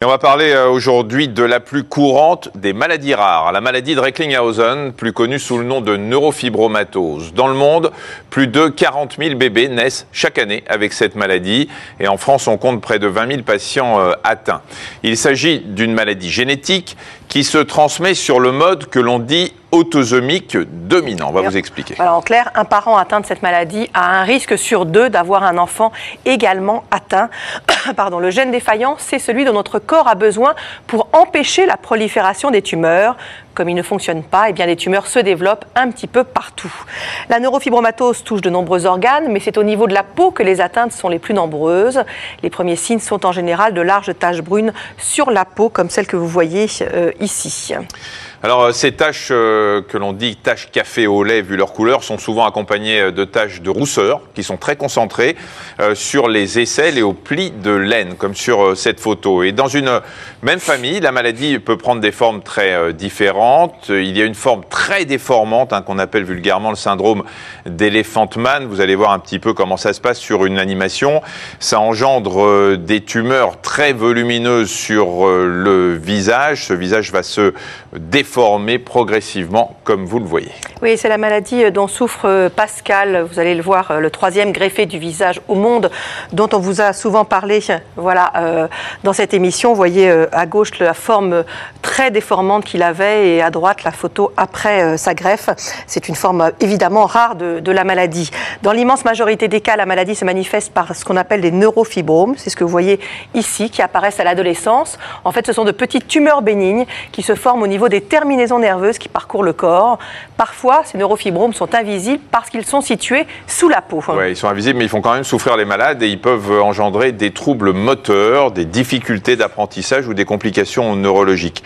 Et on va parler aujourd'hui de la plus courante des maladies rares, la maladie de Recklinghausen, plus connue sous le nom de neurofibromatose. Dans le monde, plus de 40 000 bébés naissent chaque année avec cette maladie. Et en France, on compte près de 20 000 patients atteints. Il s'agit d'une maladie génétique qui se transmet sur le mode que l'on dit autosomique dominant. On va vous expliquer. Alors en clair, un parent atteint de cette maladie a un risque sur 2 d'avoir un enfant également atteint. Pardon, le gène défaillant, c'est celui dont notre corps a besoin pour empêcher la prolifération des tumeurs. Comme il ne fonctionne pas, eh bien, les tumeurs se développent un petit peu partout. La neurofibromatose touche de nombreux organes, mais c'est au niveau de la peau que les atteintes sont les plus nombreuses. Les premiers signes sont en général de larges taches brunes sur la peau, comme celles que vous voyez ici. Alors, ces taches que l'on dit taches café au lait, vu leur couleur, sont souvent accompagnées de taches de rousseur qui sont très concentrées sur les aisselles et aux plis de laine, comme sur cette photo. Et dans une même famille, la maladie peut prendre des formes très différentes. Il y a une forme très déformante, qu'on appelle vulgairement le syndrome d'Elephant Man. Vous allez voir un petit peu comment ça se passe sur une animation. Ça engendre des tumeurs très volumineuses sur le visage. Ce visage va se déformer progressivement, comme vous le voyez. Oui, c'est la maladie dont souffre Pascal. Vous allez le voir, le 3e greffé du visage au monde, dont on vous a souvent parlé. Voilà, dans cette émission, vous voyez à gauche la forme très déformante qu'il avait et à droite la photo après sa greffe. C'est une forme évidemment rare de la maladie. Dans l'immense majorité des cas, la maladie se manifeste par ce qu'on appelle des neurofibromes. C'est ce que vous voyez ici, qui apparaissent à l'adolescence. En fait, ce sont de petites tumeurs bénignes qui se forment au niveau des terminaisons nerveuses qui parcourent le corps. Parfois, ces neurofibromes sont invisibles parce qu'ils sont situés sous la peau. Oui, ils sont invisibles, mais ils font quand même souffrir les malades et ils peuvent engendrer des troubles moteurs, des difficultés d'apprentissage ou des complications neurologiques.